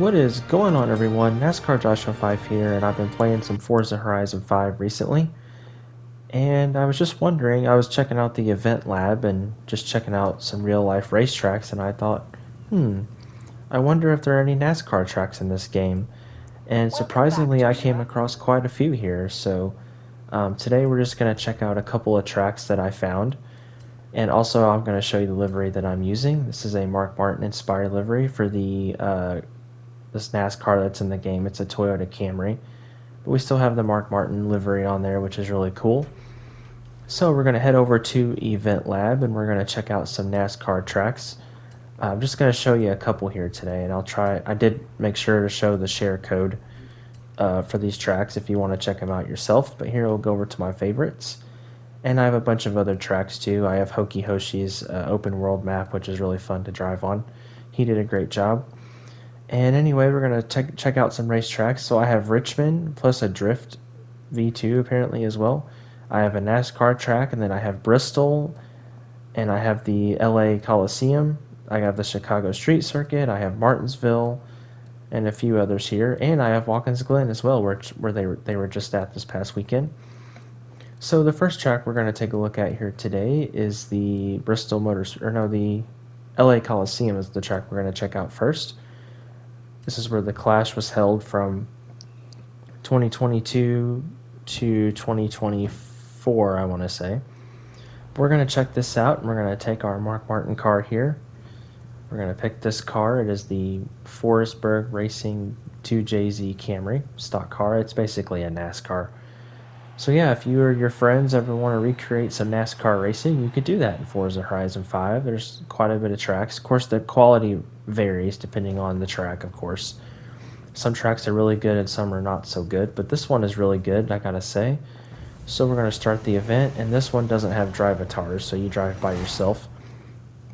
What is going on, everyone? NASCAR Joshua 5 here, and I've been playing some Forza Horizon 5 recently. And I was just wondering, I was checking out the event lab and just checking out some real life racetracks, and I thought, I wonder if there are any NASCAR tracks in this game. And Welcome back, surprisingly, I came Joshua. across quite a few here. So today we're just going to check out a couple of tracks that I found. And also, I'm going to show you the livery that I'm using. This is a Mark Martin inspired livery for the this NASCAR that's in the game. It's a Toyota Camry, but we still have the Mark Martin livery on there, which is really cool. So we're going to head over to Event Lab and we're going to check out some NASCAR tracks. I'm just going to show you a couple here today, and I did make sure to show the share code for these tracks if you want to check them out yourself, but here we'll go over to my favorites. And I have a bunch of other tracks too. I have Hoki Hoshi's open world map, which is really fun to drive on. He did a great job. And anyway, we're going to check out some racetracks. So I have Richmond plus a Drift V2 apparently as well. I have a NASCAR track, and then I have Bristol, and I have the LA Coliseum. I have the Chicago Street Circuit. I have Martinsville, and a few others here. And I have Watkins Glen as well, where they were just at this past weekend. So the first track we're going to take a look at here today is the the LA Coliseum is the track we're going to check out first. This is where the Clash was held from 2022 to 2024, I want to say. We're going to check this out, and we're going to take our Mark Martin car here. We're going to pick this car. It is the Forestburg Racing 2JZ Camry stock car. It's basically a NASCAR. So yeah, if you or your friends ever want to recreate some NASCAR racing, you could do that in Forza Horizon 5. There's quite a bit of tracks. Of course, the quality varies depending on the track, of course. Some tracks are really good and some are not so good, but this one is really good, I gotta say. So we're going to start the event, and this one doesn't have drive-avatars, so you drive by yourself.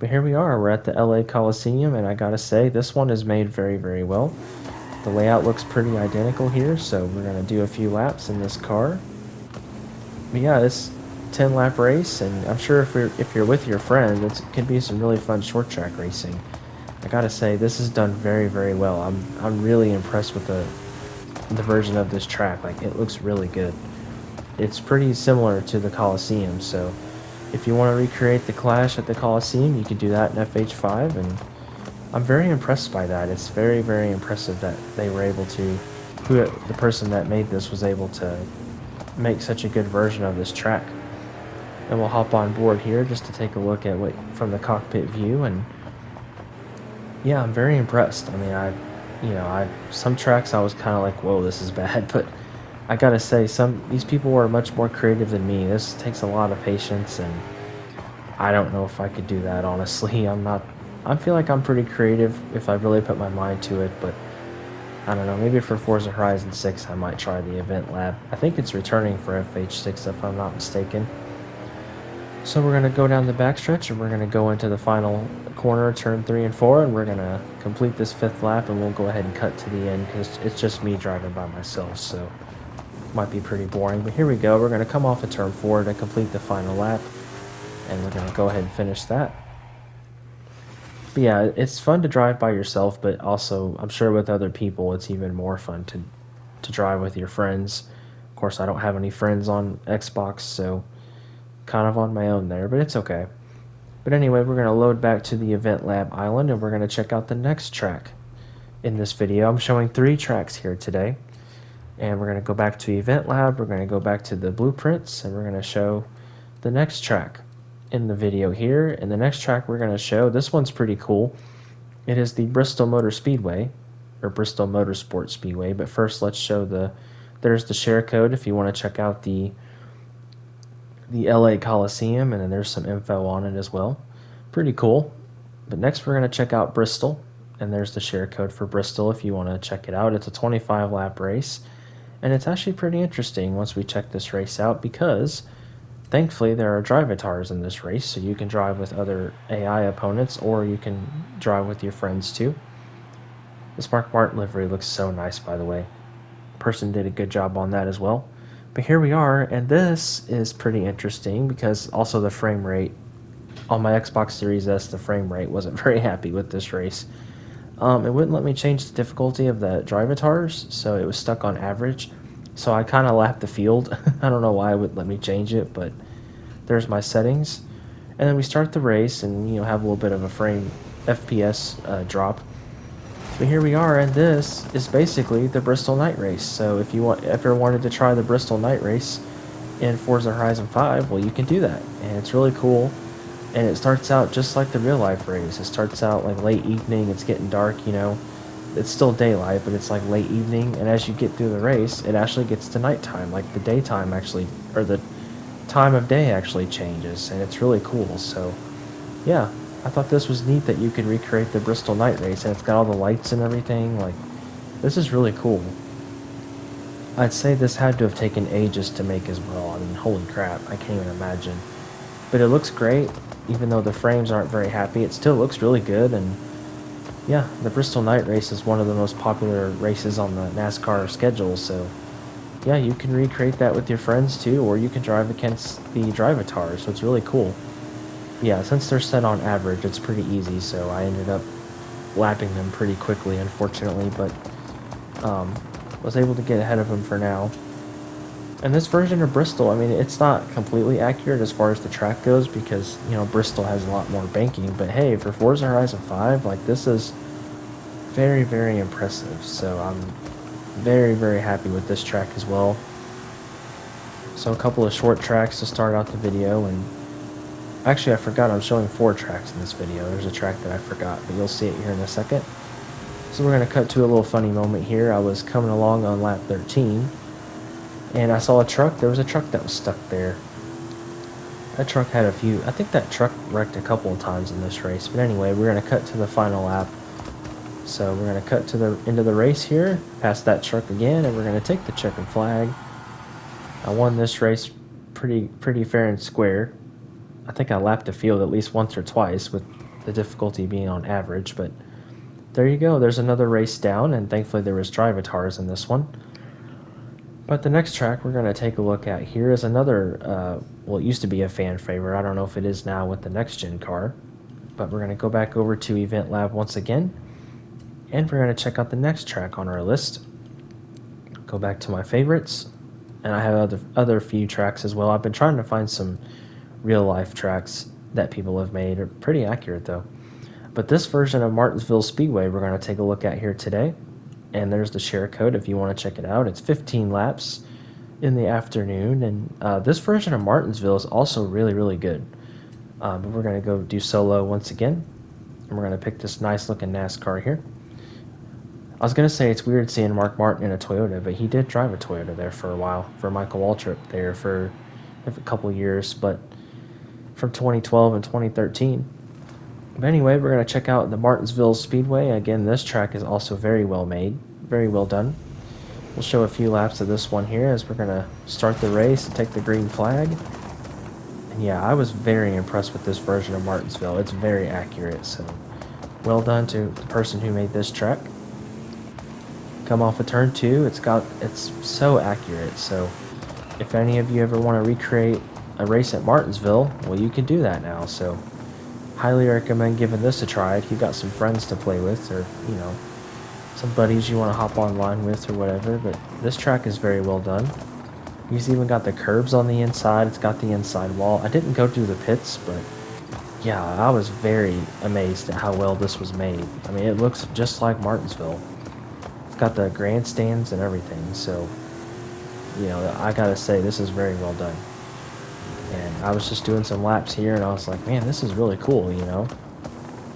But here we are, we're at the LA Coliseum, and I gotta say, this one is made very, very well. The layout looks pretty identical here, so we're going to do a few laps in this car. But yeah, this 10-lap race, and I'm sure if you're with your friend, it can be some really fun short track racing. I gotta say, this is done very, very well. I'm really impressed with the version of this track. Like, it looks really good. It's pretty similar to the Coliseum, so if you want to recreate the Clash at the Coliseum, you can do that in FH5, and I'm very impressed by that. It's very, very impressive that they were able to, the person that made this was able to make such a good version of this track. And we'll hop on board here just to take a look at what from the cockpit view, and yeah, I'm very impressed. I mean, some tracks I was kind of like, whoa, this is bad, but I gotta say, these people were much more creative than me. This takes a lot of patience, and I don't know if I could do that, honestly. I feel like I'm pretty creative if I really put my mind to it, but I don't know, maybe for Forza Horizon 6 I might try the event lab. I think it's returning for FH6 if I'm not mistaken. So we're going to go down the backstretch, and we're going to go into the final corner, turn 3 and 4, and we're going to complete this 5th lap, and we'll go ahead and cut to the end because it's just me driving by myself, so it might be pretty boring. But here we go, we're going to come off of turn 4 to complete the final lap, and we're going to go ahead and finish that. But yeah, it's fun to drive by yourself, but also I'm sure with other people it's even more fun to drive with your friends. Of course, I don't have any friends on Xbox, so kind of on my own there, but it's okay. But anyway, we're going to load back to the Event Lab Island, and we're going to check out the next track in this video. I'm showing 3 tracks here today, and we're going to go back to Event Lab, we're going to go back to the blueprints, and we're going to show the next track in the video here. And the next track we're going to show, this one's pretty cool. It is the Bristol Motor Speedway, or Bristol Motorsport Speedway. But first, let's show there's the share code if you want to check out the LA Coliseum, and then there's some info on it as well. Pretty cool. But next we're going to check out Bristol, and there's the share code for Bristol if you want to check it out. It's a 25-lap race, and it's actually pretty interesting once we check this race out, because thankfully there are drive-avatars in this race, so you can drive with other AI opponents, or you can drive with your friends too. This Mark Martin livery looks so nice, by the way. Person did a good job on that as well. But here we are, and this is pretty interesting because also the frame rate on my Xbox Series S, the frame rate wasn't very happy with this race. It wouldn't let me change the difficulty of the drivatars, so it was stuck on average. So I kind of lapped the field. I don't know why it wouldn't let me change it, but there's my settings. And then we start the race and, have a little bit of a frame FPS drop. But here we are, and this is basically the Bristol Night Race. So if you ever wanted to try the Bristol Night Race in Forza Horizon 5, well, you can do that. And it's really cool. And it starts out just like the real life race. It starts out like late evening, it's getting dark, It's still daylight, but it's like late evening, and as you get through the race, it actually gets to nighttime. Like the daytime actually, or the time of day actually changes, and it's really cool. So, yeah, I thought this was neat that you could recreate the Bristol Night Race, and it's got all the lights and everything. Like, this is really cool. I'd say this had to have taken ages to make as well. I mean, holy crap, I can't even imagine. But it looks great, even though the frames aren't very happy. It still looks really good, and yeah, the Bristol Night Race is one of the most popular races on the NASCAR schedule, so yeah, you can recreate that with your friends too, or you can drive against the Drivatars, so it's really cool. Yeah, since they're set on average, it's pretty easy, so I ended up lapping them pretty quickly, unfortunately, but was able to get ahead of them for now. And this version of Bristol, I mean, it's not completely accurate as far as the track goes because, Bristol has a lot more banking. But hey, for Forza Horizon 5, like, this is very, very impressive. So I'm very, very happy with this track as well. So a couple of short tracks to start out the video. And actually, I forgot I'm showing 4 tracks in this video. There's a track that I forgot, but you'll see it here in a second. So we're going to cut to a little funny moment here. I was coming along on lap 13. And I saw a truck. There was a truck that was stuck there. That truck had a few. I think that truck wrecked a couple of times in this race. But anyway, we're going to cut to the final lap. So we're going to cut to the end of the race here, past that truck again, and we're going to take the checkered flag. I won this race pretty fair and square. I think I lapped the field at least once or twice, with the difficulty being on average. But there you go. There's another race down, and thankfully there was Drivatars in this one. But the next track we're going to take a look at here is another, well, it used to be a fan favorite. I don't know if it is now with the next-gen car. But we're going to go back over to Event Lab once again. And we're going to check out the next track on our list. Go back to my favorites. And I have other few tracks as well. I've been trying to find some real-life tracks that people have made. They're pretty accurate, though. But this version of Martinsville Speedway we're going to take a look at here today. And there's the share code if you want to check it out. It's 15 laps in the afternoon. And this version of Martinsville is also really, really good. But we're going to go do solo once again. And we're going to pick this nice looking NASCAR here. I was going to say it's weird seeing Mark Martin in a Toyota, but he did drive a Toyota there for a while. For Michael Waltrip there for a couple years. But from 2012 and 2013. But anyway, we're going to check out the Martinsville Speedway. Again, this track is also very well made, very well done. We'll show a few laps of this one here as we're going to start the race and take the green flag. And yeah, I was very impressed with this version of Martinsville. It's very accurate, so well done to the person who made this track. Come off of turn 2, it's so accurate. So if any of you ever want to recreate a race at Martinsville, well, you can do that now. So highly recommend giving this a try if you've got some friends to play with, or some buddies you want to hop online with or whatever. But this track is very well done. He's even got the curbs on the inside. It's got the inside wall. I didn't go through the pits, but yeah, I was very amazed at how well this was made. I mean, it looks just like Martinsville. It's got the grandstands and everything, so I gotta say this is very well done. And I was just doing some laps here, and I was like, man, this is really cool,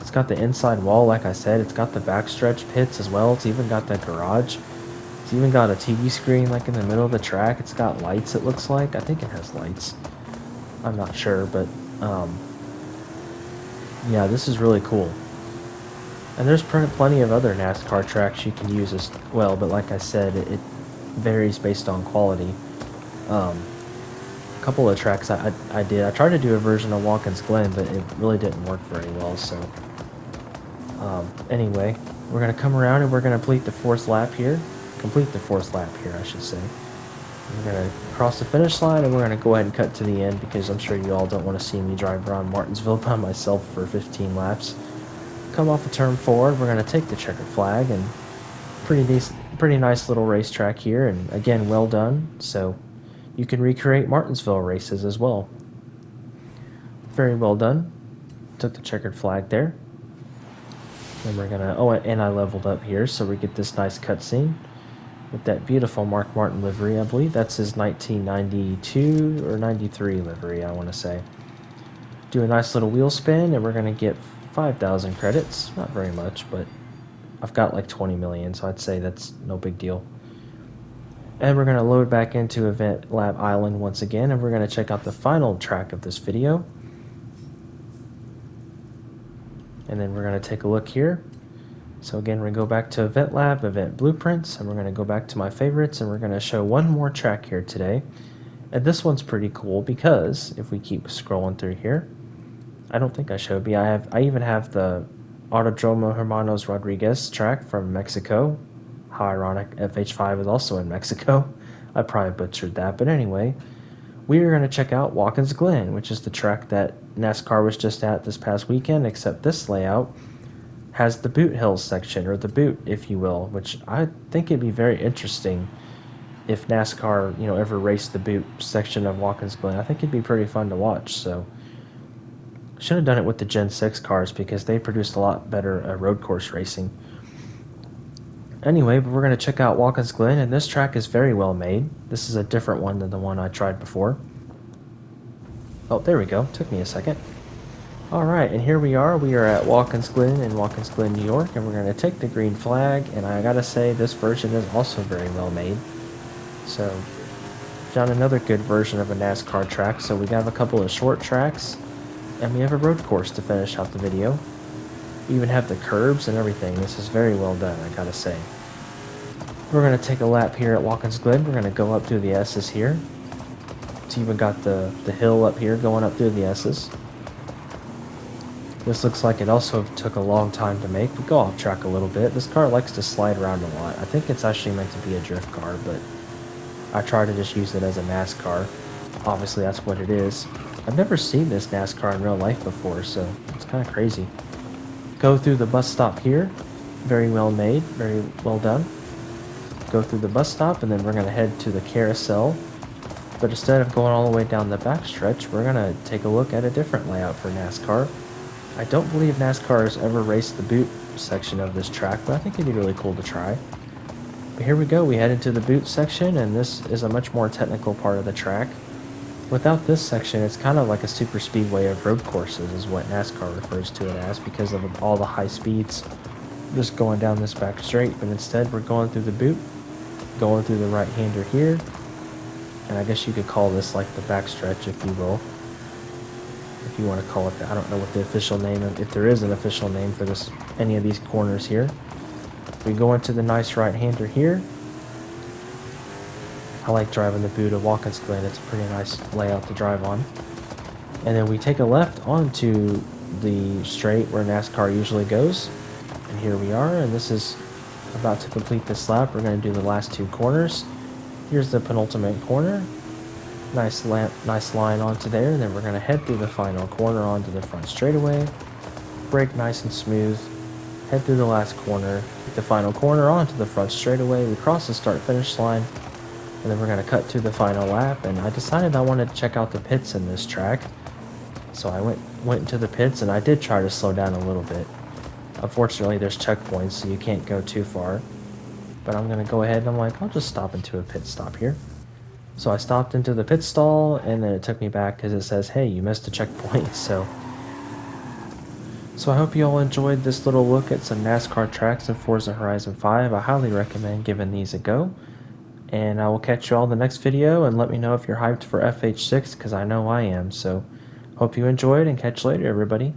It's got the inside wall, like I said. It's got the backstretch pits as well. It's even got the garage. It's even got a TV screen, like, in the middle of the track. It's got lights, it looks like. I think it has lights. I'm not sure, but, yeah, this is really cool. And there's plenty of other NASCAR tracks you can use as well, but like I said, it varies based on quality. Couple of tracks I did. I tried to do a version of Watkins Glen, but it really didn't work very well. So anyway, we're going to come around and we're going to complete the fourth lap here, I should say. We're going to cross the finish line, and we're going to go ahead and cut to the end because I'm sure you all don't want to see me drive around Martinsville by myself for 15 laps. come off of turn 4, we're going to take the checkered flag, and pretty nice little racetrack here, and again, well done. So you can recreate Martinsville races as well. Very well done. Took the checkered flag there. Then we're gonna, oh, and I leveled up here, so we get this nice cutscene with that beautiful Mark Martin livery. I believe that's his 1992 or 93 livery, I want to say. Do a nice little wheel spin, and we're gonna get 5,000 credits. Not very much, but I've got like 20 million, so I'd say that's no big deal. And we're gonna load back into Event Lab Island once again, and we're gonna check out the final track of this video. And then we're going to take a look here. So again, we're going to go back to Event Lab, Event Blueprints, and we're going to go back to my favorites, and we're going to show one more track here today. And this one's pretty cool because if we keep scrolling through here, I don't think I showed me. I even have the Autodromo Hermanos Rodriguez track from Mexico. How ironic, FH5 is also in Mexico. I probably butchered that, but anyway, we are going to check out Watkins Glen, which is the track that NASCAR was just at this past weekend, except this layout has the Boot Hills section, or the Boot, if you will, which I think it'd be very interesting if NASCAR, ever raced the Boot section of Watkins Glen. I think it'd be pretty fun to watch, so should have done it with the Gen 6 cars because they produced a lot better road course racing. Anyway, but we're going to check out Watkins Glen, and this track is very well made. This is a different one than the one I tried before. Oh, there we go. Took me a second. Alright, and here we are. We are at Watkins Glen in Watkins Glen, New York, and we're going to take the green flag, and I gotta say, this version is also very well made. So, found another good version of a NASCAR track. So we have a couple of short tracks, and we have a road course to finish out the video. We even have the curbs and everything. This is very well done, I gotta say. We're going to take a lap here at Watkins Glen. We're going to go up through the S's here. It's even got the hill up here going up through the S's. This looks like it also took a long time to make. We go off track a little bit. This car likes to slide around a lot. I think it's actually meant to be a drift car, but I try to just use it as a NASCAR. Obviously, that's what it is. I've never seen this NASCAR in real life before, so it's kind of crazy. Go through the bus stop here. Very well made, very well done. Go through the bus stop, and then we're going to head to the carousel. But instead of going all the way down the backstretch, we're going to take a look at a different layout for NASCAR. I don't believe NASCAR has ever raced the boot section of this track, but I think it'd be really cool to try. But here we go, we head into the boot section, and this is a much more technical part of the track. Without this section, it's kind of like a super speedway of road courses is what NASCAR refers to it as, because of all the high speeds just going down this back straight. But instead, we're going through the boot, going through the right-hander here, and I guess you could call this like the backstretch, if you will. If you want to call it that. I don't know what the official name, if there is an official name for this, any of these corners here. We go into the nice right-hander here. I like driving the boot of Watkins Glen. It's a pretty nice layout to drive on. And then we take a left onto the straight where NASCAR usually goes. And here we are, and this is about to complete this lap. We're going to do the last two corners. Here's the penultimate corner. Nice line onto there, and then we're going to head through the final corner onto the front straightaway. Brake nice and smooth. Head through the last corner. Get the final corner onto the front straightaway. We cross the start-finish line, and then we're going to cut to the final lap. And I decided I wanted to check out the pits in this track. So I went into the pits, and I did try to slow down a little bit. Unfortunately, there's checkpoints, so you can't go too far. But I'm going to go ahead, and I'm like, I'll just stop into a pit stop here. So I stopped into the pit stall, and then it took me back because it says, hey, you missed a checkpoint. So I hope you all enjoyed this little look at some NASCAR tracks in Forza Horizon 5. I highly recommend giving these a go. And I will catch you all in the next video, and let me know if you're hyped for FH6, because I know I am. So hope you enjoyed, and catch you later, everybody.